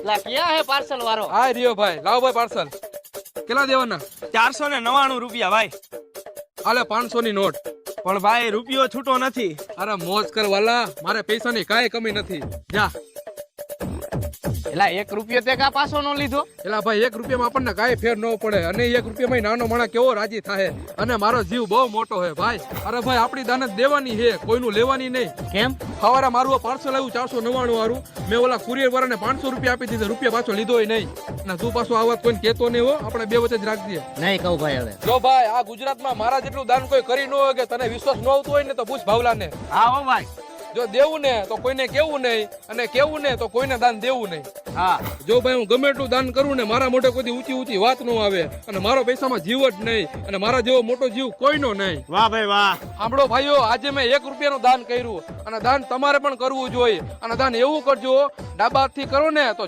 લા ક્યાં હે પાર્સલ વાળો? આ રહ્યો ભાઈ, લાવો ભાઈ પાર્સલ. કેટલા દેવાના? 499 રૂપિયા ભાઈ. આલે 500 ની નોટ. પણ ભાઈ રૂપિયો છૂટો નથી. અરે મોજ કર વાલા, મારે પૈસાની કાંઈ કમી નથી. જા. એલા 1 રૂપિયો તે કા પાછો નો લીધો? એલા ભાઈ 1 રૂપિયામાં આપણને કાંઈ ફેર ન પડે, અને 1 રૂપિયામાં નાનો માણસ કેવો રાજી થાય. અને મારો જીવ બહુ મોટો હે ભાઈ. અરે ભાઈ આપણી દાનત દેવાની હે, કોઈનું લેવાની નહીં. કેમ? સવારે મારું પાર્સલ આવ્યું 499 વાળું, મેં ઓલા કુરિયર વાળાને 500 રૂપિયા આપી દીધા, રૂપિયા પાછો લીધોય નહીં. અને તું પાછો આ વાત કોઈને કહેતો નહીં હો, આપણે બે વચ્ચે જ રાખજે. નહીં કહું ભાઈ હવે. જો ભાઈ આ ગુજરાતમાં મારા જેટલું દાન કોઈ કરી ન હોય, કે તને વિશ્વાસ ન આવતો હોય ને તો પૂછ ભાવલાને. હા હો ભાઈ. જો દેવું ને તો કોઈને કેવું નહીં, અને કેવું ને તો કોઈને દાન દેવું નહીં. હા જો ભાઈ હું ગમે એટલું દાન કરું ને, મારા મોઢે કોઈ ઊંચી ઊંચી વાત ન આવે, અને મારો પૈસામાં જીવ જ નહીં, અને મારા જેવો મોટો જીવ કોઈનો નહીં. વાહ ભાઈ વાહ. સાંભળો ભાઈઓ, આજે મેં 1 રૂપિયાનું દાન કર્યું, અને દાન તમારે પણ કરવું જોઈએ. અને દાન એવું કરજો, ડાબા હાથથી કરો ને તો